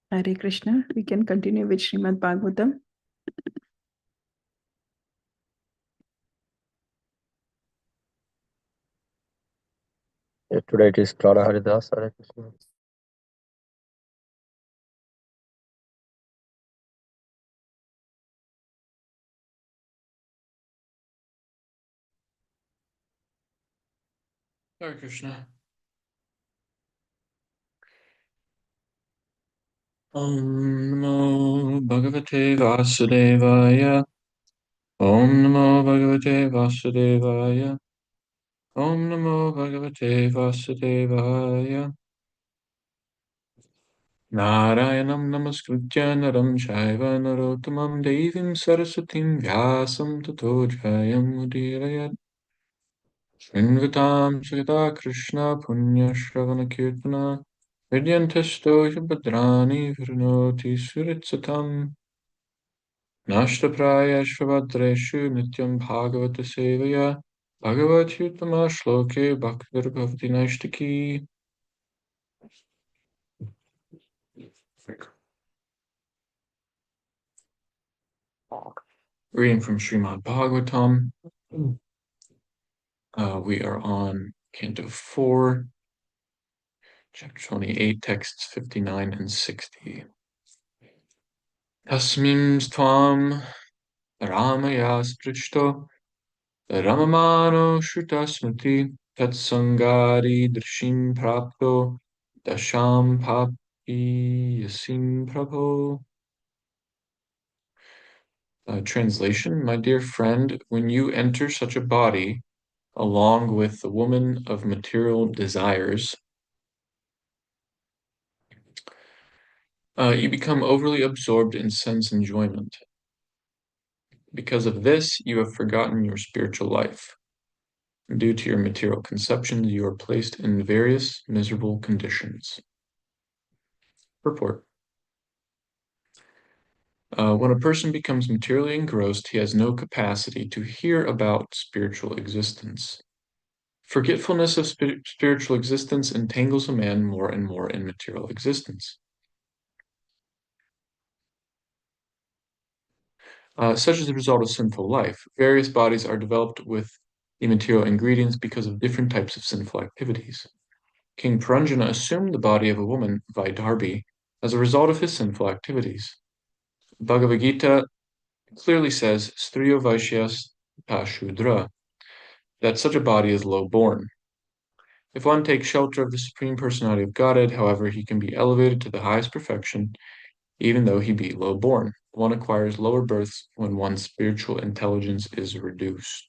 Hare Krishna. We can continue with Srimad Bhagavatam. Today it is Clara Haridas. Hare Krishna. Hare Krishna. Om Namo Bhagavate Vasudevaya. Om Namo Bhagavate Vasudevaya. Om Namo Bhagavate Vasudevaya. Narayanam Namaskritya Naram Shaiva Narottamam Devim Saraswatim Vyasam Tato Jayam Udirayat. Srinvatam Sugata Krishna Punya Shravana Kirtana Vidyantasto Yabhadrani Vrinoti Suritsatam Nashtapraya Shvabhadreshu Nityam Bhagavata Sevaya Bhagavatyutama Shloke Bhaktir Bhavati Nashtaki. Reading from Srimad Bhagavatam. We are on Canto 4, Chapter 28, texts 59 and 60. Tasmim Tvam Ramaya Sprishto Ramamano Shrutasmriti Tatsangari Drishim Prapto Dasham Papi Yasim Prabho. Translation: My dear friend, when you enter such a body, along with the woman of material desires, you become overly absorbed in sense enjoyment. Because of this, you have forgotten your spiritual life. Due to your material conceptions, you are placed in various miserable conditions. Purport. When a person becomes materially engrossed, he has no capacity to hear about spiritual existence. Forgetfulness of spiritual existence entangles a man more and more in material existence. Such is the result of sinful life. Various bodies are developed with immaterial ingredients because of different types of sinful activities. King Puranjana assumed the body of a woman, Vaidarbhi, as a result of his sinful activities. Bhagavad Gita clearly says, Striyo Vaishyas Pashudra, that such a body is low-born. If one takes shelter of the Supreme Personality of Godhead, however, he can be elevated to the highest perfection, even though he be low-born. One acquires lower births when one's spiritual intelligence is reduced.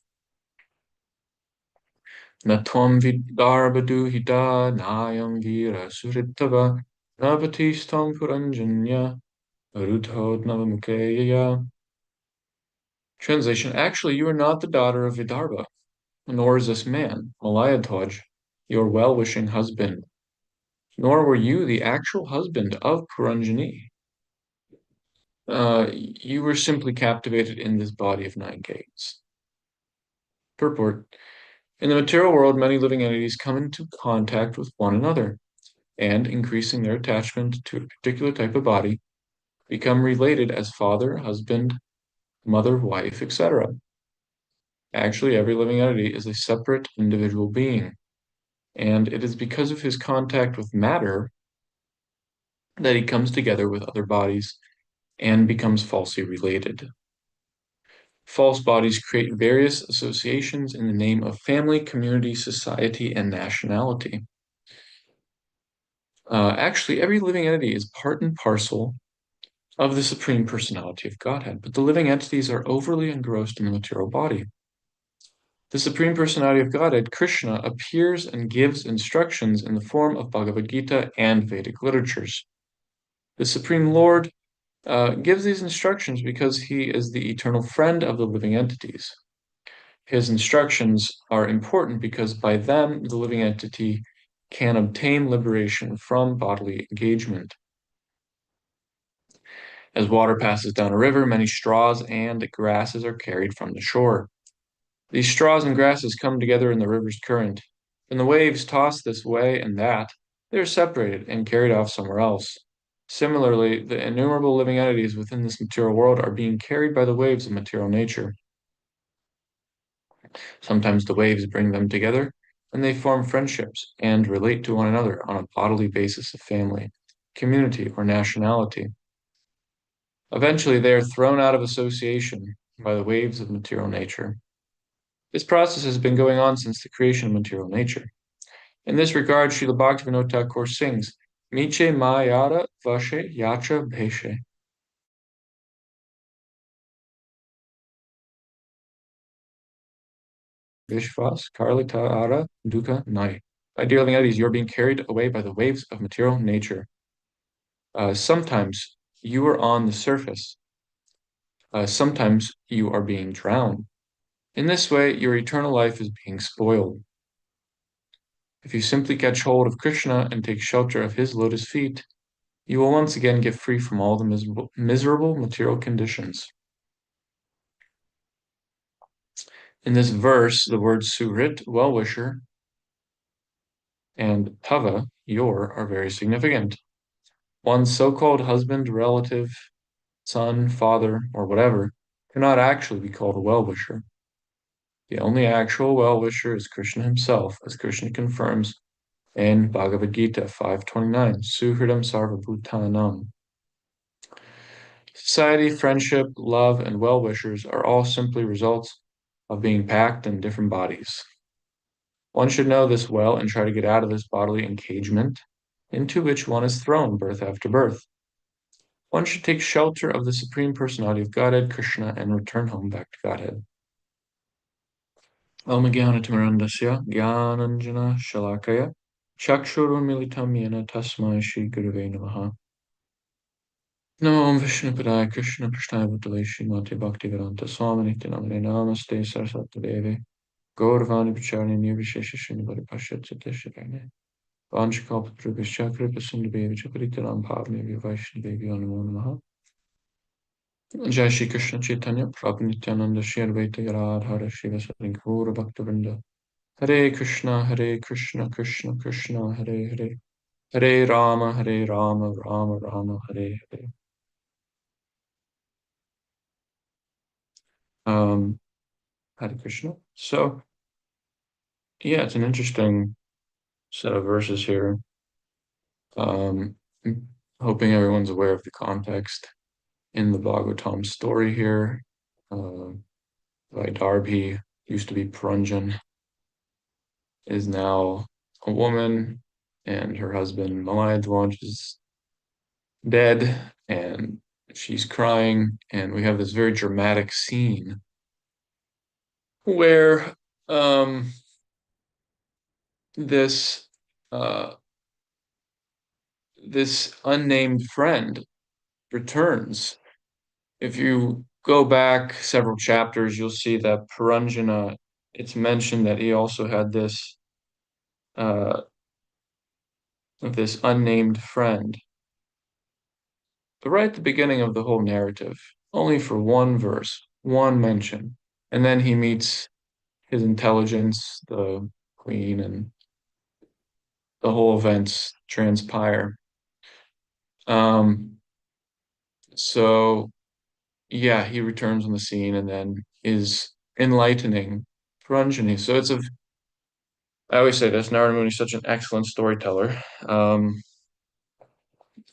Natvam vidarbadu hita nayam vira surittava napatistam puranjanya arudhod navamukeya. Translation: Actually, you are not the daughter of Vidarbha, nor is this man, Malayadhwaj, your well-wishing husband, nor were you the actual husband of Puranjani. You were simply captivated in this body of 9 gates. Purport. In the material world, many living entities come into contact with one another, and, increasing their attachment to a particular type of body, become related as father, husband, mother, wife, etc. Actually, every living entity is a separate individual being, and it is because of his contact with matter that he comes together with other bodies and becomes falsely related. False bodies create various associations in the name of family, community, society, and nationality. Actually, every living entity is part and parcel of the Supreme Personality of Godhead, but the living entities are overly engrossed in the material body. The Supreme Personality of Godhead, Krishna, appears and gives instructions in the form of Bhagavad Gita and Vedic literatures. The Supreme Lord gives these instructions because he is the eternal friend of the living entities. His instructions are important because by them the living entity can obtain liberation from bodily engagement. As water passes down a river, many straws and grasses are carried from the shore. These straws and grasses come together in the river's current. When the waves toss this way and that, they are separated and carried off somewhere else. Similarly, the innumerable living entities within this material world are being carried by the waves of material nature. Sometimes the waves bring them together, and they form friendships and relate to one another on a bodily basis of family, community, or nationality. Eventually, they are thrown out of association by the waves of material nature. This process has been going on since the creation of material nature. In this regard, Srila Bhaktivinoda Thakur sings, Miche Mayara Vashe Yacha Bheshe. Vishvas Karlita Ara Dukkha Nai. My dear living entities, you are being carried away by the waves of material nature. Sometimes you are on the surface. Sometimes you are being drowned. In this way, your eternal life is being spoiled. If you simply catch hold of Krishna and take shelter of his lotus feet, you will once again get free from all the miserable material conditions. In this verse, the words Surit, well-wisher, and Tava, your, are very significant. One's so-called husband, relative, son, father, or whatever cannot actually be called a well-wisher. The only actual well-wisher is Krishna himself, as Krishna confirms in Bhagavad Gita 5.29, Suhridam Sarva Bhutanam. Society, friendship, love, and well-wishers are all simply results of being packed in different bodies. One should know this well and try to get out of this bodily encagement into which one is thrown birth after birth. One should take shelter of the Supreme Personality of Godhead, Krishna, and return home back to Godhead. Om Jnana-timirandasya Jnananjana Shalakaya Chakshurunmilitam Yena Tasmai Shri Gurave Namaha. Namo Om Vishnupadaya Krishna Prashnaya Bhutale Srimate Bhaktivedanta Swami Nityanamane Namaste Saraswati Deve Gauravani Pacharni Nirvishesha Srinivadi Pashyat Shirane Vanchakalpatrubhischa Kripasindabevi Chakaritaram Bhavnevi Vaishnavevi Namo Namaha. Jai Shri Krishna Chaitanya Prabhu Nityananda Shri Advaita Gadadhara Shivasari Gaura Bhaktavinda Hare Krishna Krishna Krishna Hare Hare Hare Rama Rama Rama Hare Hare. Hare Krishna. So, yeah, it's an interesting set of verses here. I'm hoping everyone's aware of the context in the Bhagavatam story here. Vaidarbhi used to be Puranjan, is now a woman, and her husband Malayadhwaj is dead, and she's crying, and we have this very dramatic scene where this this unnamed friend returns. If you go back several chapters, you'll see that Puranjana, it's mentioned that he also had this unnamed friend. But right at the beginning of the whole narrative, only for one verse, one mention, and then he meets his intelligence, the queen, and the whole events transpire. So yeah, he returns on the scene and then is enlightening Puranjani. So I always say this, Narada Muni is such an excellent storyteller.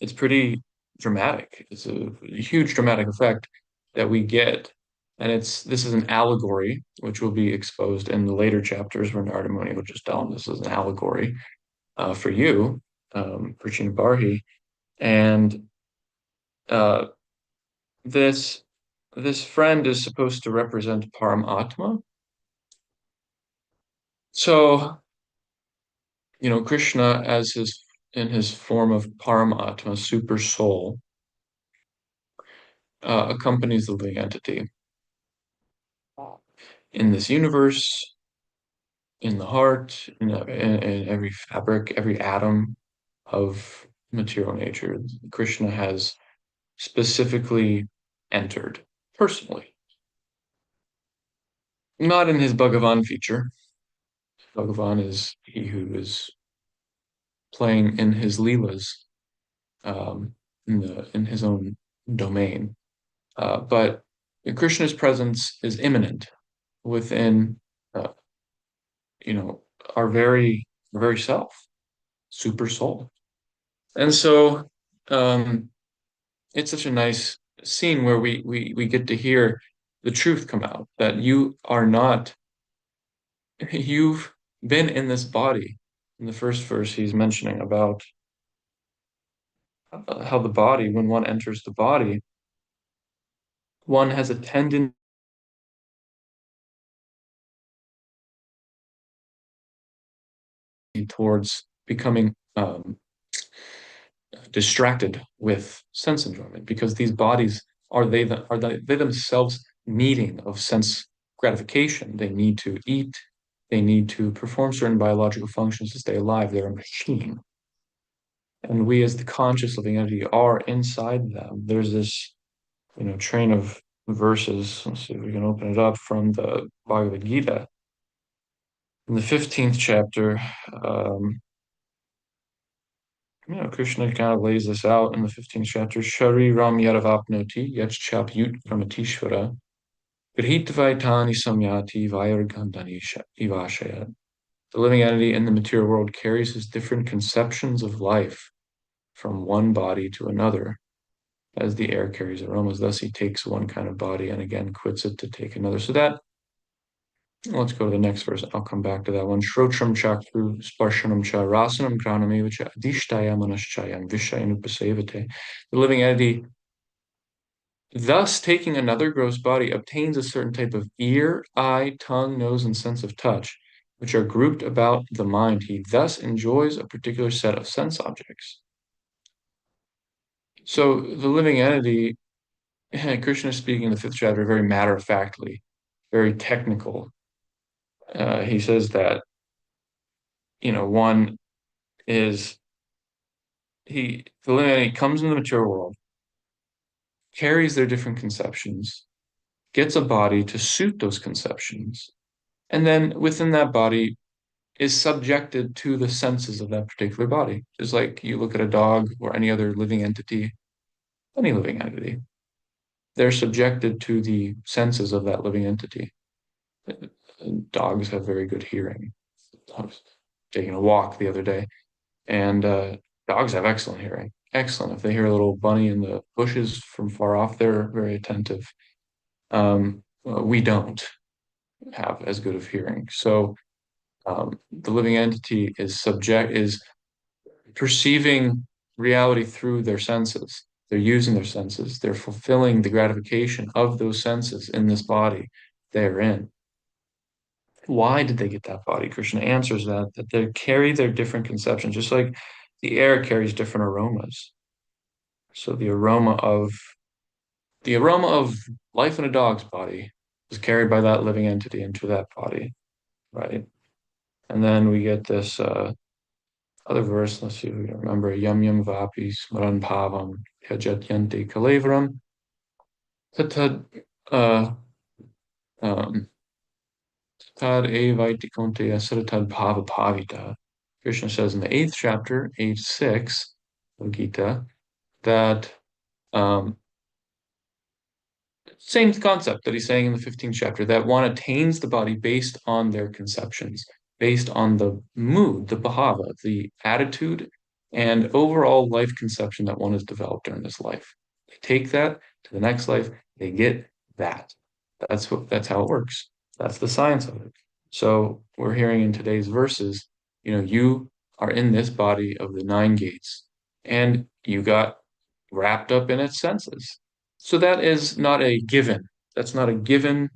It's pretty dramatic. It's a huge dramatic effect that we get. And this is an allegory, which will be exposed in the later chapters where Narada Muni will just tell him this is an allegory for you, Prachina Barhi. And uh, this friend is supposed to represent Paramatma. So, Krishna in his form of Paramatma, super soul, accompanies the living entity in this universe, in the heart, in every fabric, every atom of material nature. Krishna has specifically entered personally. Not in his Bhagavan feature. Bhagavan is he who is playing in his Leelas. in his own domain. But Krishna's presence is immanent within, uh, our very self, super soul. And so, it's such a nice scene where we get to hear the truth come out that you've been in this body. In the first verse, he's mentioning about how the body, when one enters the body, one has a tendency towards becoming distracted with sense enjoyment, because these bodies they themselves needing of sense gratification. They need to eat, they need to perform certain biological functions to stay alive. They're a machine. And we as the conscious living entity are inside them. There's this, train of verses. Let's see if we can open it up from the Bhagavad Gita. In the 15th chapter, Krishna kind of lays this out in the 15th chapter. Shariram yadavapnoti yachapyut kramatishvara grihitvaitani samyati vairgandhani ivashayat. The living entity in the material world carries his different conceptions of life from one body to another, as the air carries aromas. Thus he takes one kind of body and again quits it to take another. So that, let's go to the next verse. I'll come back to that one. Shrotram chakru sparshanam cha rasanam granam cha adhishtaya manaschayam vishayanupasevate. The living entity, thus taking another gross body, obtains a certain type of ear, eye, tongue, nose, and sense of touch, which are grouped about the mind. He thus enjoys a particular set of sense objects. So the living entity, Krishna is speaking in the 5th chapter very matter-of-factly, very technical. He says that, one is the living entity comes into the material world, carries their different conceptions, gets a body to suit those conceptions, and then within that body is subjected to the senses of that particular body. Just like you look at a dog or any other living entity, they're subjected to the senses of that living entity. Dogs have very good hearing. I was taking a walk the other day, and dogs have excellent hearing. Excellent. If they hear a little bunny in the bushes from far off, they're very attentive. We don't have as good of hearing. So the living entity is perceiving reality through their senses. They're using their senses. They're fulfilling the gratification of those senses in this body they're in. Why did they get that body? Krishna answers that they carry their different conceptions, just like the air carries different aromas. So the aroma of life in a dog's body is carried by that living entity into that body, right? And then we get this other verse. Let's see if we can remember. Yam yam vapi smaran bhavam yajatyante kalevram tatad tad evaitikonte asratad bhava bhavita. Krishna says in the 8th chapter, 8.6 of Gita, that same concept that he's saying in the 15th chapter, that one attains the body based on their conceptions, based on the mood, the bhava, the attitude, and overall life conception that one has developed during this life. They take that to the next life, they get that. That's how it works. That's the science of it. So we're hearing in today's verses, you are in this body of the 9 gates, and you got wrapped up in its senses. So that is not a given. That's not a given.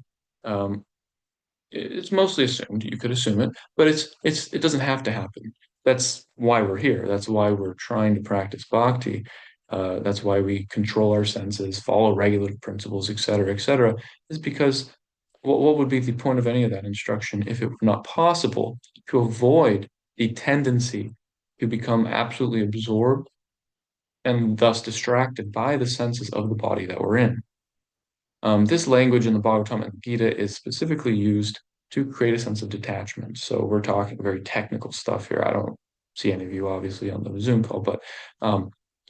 It's mostly assumed. You could assume it, but it doesn't have to happen. That's why we're here. That's why we're trying to practice bhakti. That's why we control our senses, follow regulative principles, etc., etc. Is because what would be the point of any of that instruction if it were not possible to avoid the tendency to become absolutely absorbed and thus distracted by the senses of the body that we're in. This language in the Bhagavatam and Gita is specifically used to create a sense of detachment. So we're talking very technical stuff here. I don't see any of you obviously on the Zoom call, but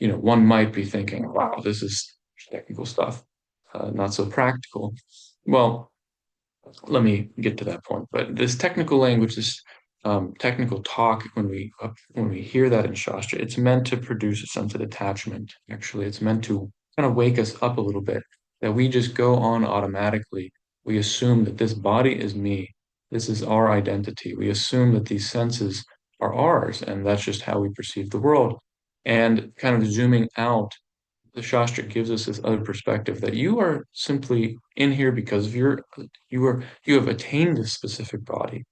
one might be thinking, wow, this is technical stuff, not so practical. Well, let me get to that point. But this technical language, this technical talk, when we hear that in Shastra, it's meant to produce a sense of attachment. Actually, it's meant to kind of wake us up a little bit, that we just go on automatically. We assume that this body is me. This is our identity. We assume that these senses are ours, and that's just how we perceive the world. And kind of zooming out, the Shastra gives us this other perspective that you are simply in here because of you have attained this specific body.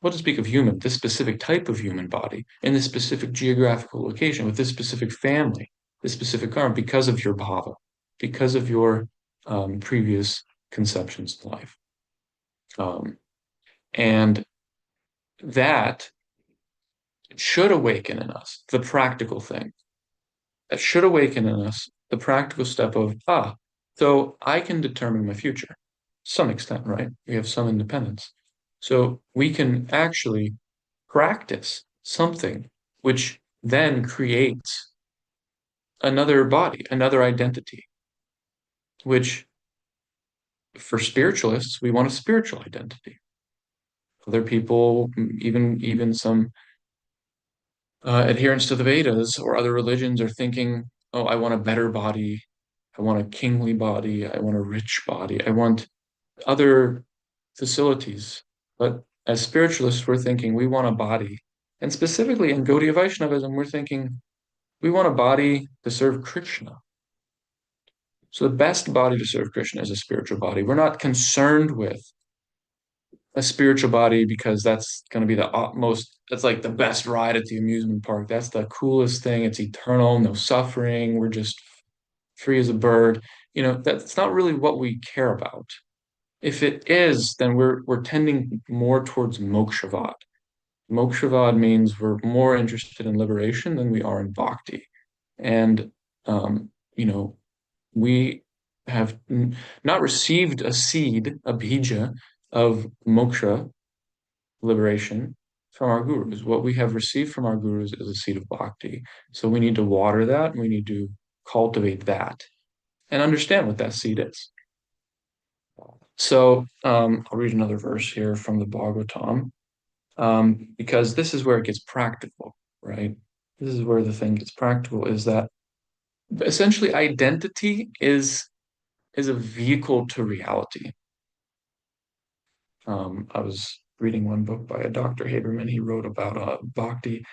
What to speak of human, this specific type of human body in this specific geographical location with this specific family, this specific karma, because of your bhava, because of your previous conceptions in life. And that should awaken in us the practical thing. That should awaken in us the practical step of, so I can determine my future to some extent, right? We have some independence. So we can actually practice something which then creates another body, another identity, which for spiritualists, we want a spiritual identity. Other people, even some adherents to the Vedas or other religions are thinking, oh, I want a better body. I want a kingly body. I want a rich body. I want other facilities. But as spiritualists, we're thinking we want a body. And specifically in Gaudiya Vaishnavism, we're thinking we want a body to serve Krishna. So the best body to serve Krishna is a spiritual body. We're not concerned with a spiritual body because that's going to be that's like the best ride at the amusement park. That's the coolest thing. It's eternal, no suffering. We're just free as a bird. That's not really what we care about. If it is, then we're tending more towards mokshavad. Mokshavad means we're more interested in liberation than we are in bhakti. And we have not received a seed, a bija, of moksha, liberation, from our gurus. What we have received from our gurus is a seed of bhakti. So we need to water that, and we need to cultivate that and understand what that seed is. So I'll read another verse here from the Bhagavatam, because this is where it gets practical, right? This is where the thing gets practical, is that essentially identity is a vehicle to reality. I was reading one book by a Dr. Haberman. He wrote about bhakti,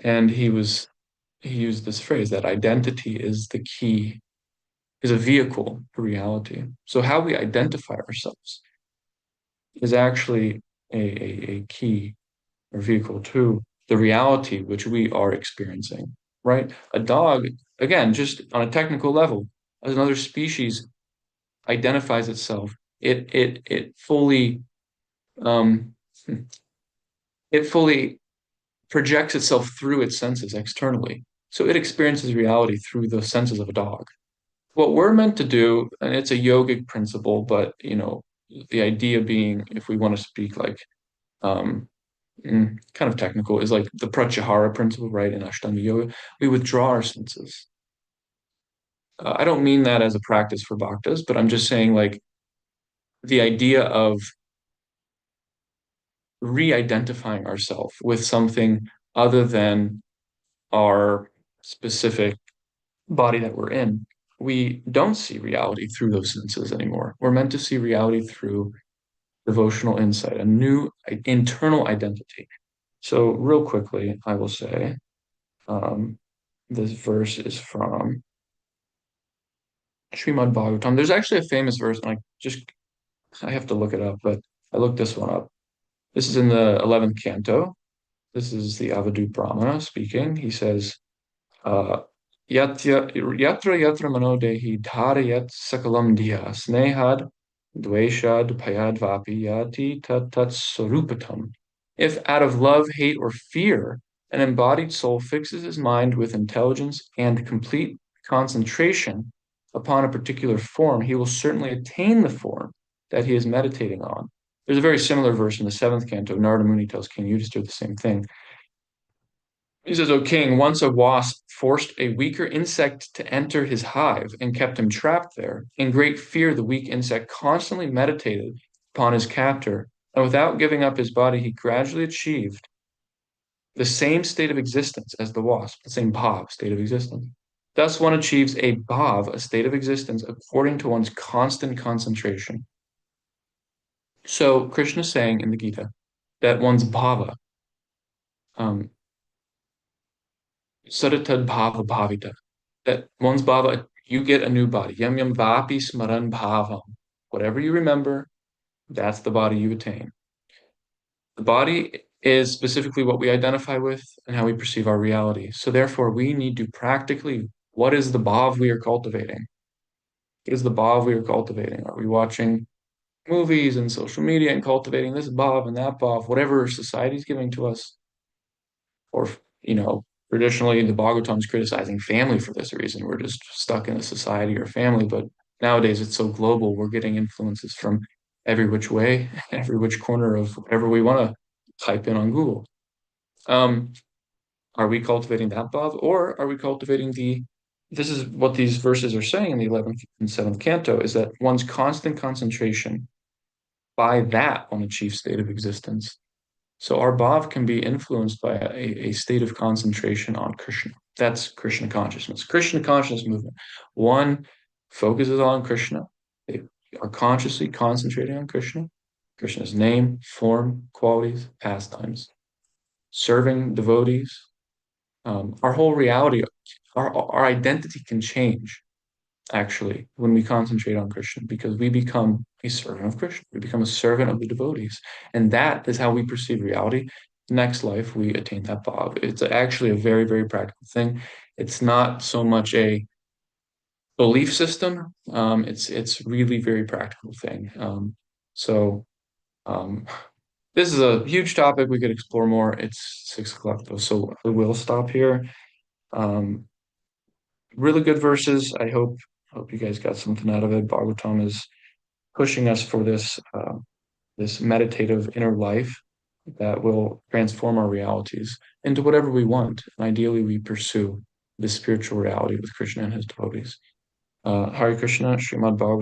and he used this phrase that identity is the key, is a vehicle to reality. So how we identify ourselves is actually a key or vehicle to the reality which we are experiencing, right? A dog, again, just on a technical level, as another species identifies itself, it fully um, it fully projects itself through its senses externally. So it experiences reality through the senses of a dog. What we're meant to do, and it's a yogic principle, but the idea being, if we want to speak like kind of technical, is like the pratyahara principle, right? In Ashtanga yoga, we withdraw our senses. I don't mean that as a practice for bhaktas, but I'm just saying like the idea of re-identifying ourselves with something other than our specific body that we're in. We don't see reality through those senses anymore. We're meant to see reality through devotional insight, a new internal identity. So real quickly, I will say, this verse is from Srimad Bhagavatam. There's actually a famous verse, and I have to look it up, but I looked this one up. This is in the 11th canto. This is the Avadut Brahmana speaking. He says, yatra yatra manodehi dharayat sakalam diya snehad dveshad payad vapi yati tat tat sarupatam. If out of love, hate, or fear, an embodied soul fixes his mind with intelligence and complete concentration upon a particular form, he will certainly attain the form that he is meditating on. There's a very similar verse in the 7th canto. Narada Muni tells King Yudhisthira the same thing. He says, O king, once a wasp forced a weaker insect to enter his hive and kept him trapped there. In great fear, the weak insect constantly meditated upon his captor, and without giving up his body, he gradually achieved the same state of existence as the wasp, the same bhav, state of existence. Thus, one achieves a bhav, a state of existence, according to one's constant concentration. So, Krishna is saying in the Gita that one's bhava, saratad bhava bhavita, that one's bhava, you get a new body. Yam yam vapi smaran bhavam. Whatever you remember, that's the body you attain. The body is specifically what we identify with and how we perceive our reality. So therefore, we need to practically, what is the bhav we are cultivating? What is the bhav we are cultivating? Are we watching movies and social media and cultivating this bhav and that bhav, whatever society is giving to us? Or, traditionally the Bhagavatam is criticizing family for this reason. We're just stuck in a society or family, but nowadays it's so global. We're getting influences from every which way, every which corner of whatever we want to type in on Google. Are we cultivating that bhav, or are we cultivating this is what these verses are saying in the 11th and 7th canto, is that one's constant concentration, by that one achieves state of existence. So our bhav can be influenced by a state of concentration on Krishna. That's Krishna consciousness. Krishna consciousness movement. One focuses on Krishna. They are consciously concentrating on Krishna, Krishna's name, form, qualities, pastimes, serving devotees. Our whole reality, our identity can change, actually, when we concentrate on Krishna, because we become a servant of Krishna. We become a servant of the devotees. And that is how we perceive reality. Next life, we attain that bhav. It's actually a very, very practical thing. It's not so much a belief system. It's really very practical thing. This is a huge topic. We could explore more. It's 6 o'clock though, so I will stop here. Really good verses. I hope you guys got something out of it. Bhagavatam is pushing us for this meditative inner life that will transform our realities into whatever we want. And ideally, we pursue this spiritual reality with Krishna and his devotees. Hare Krishna, Srimad Bhagavatam.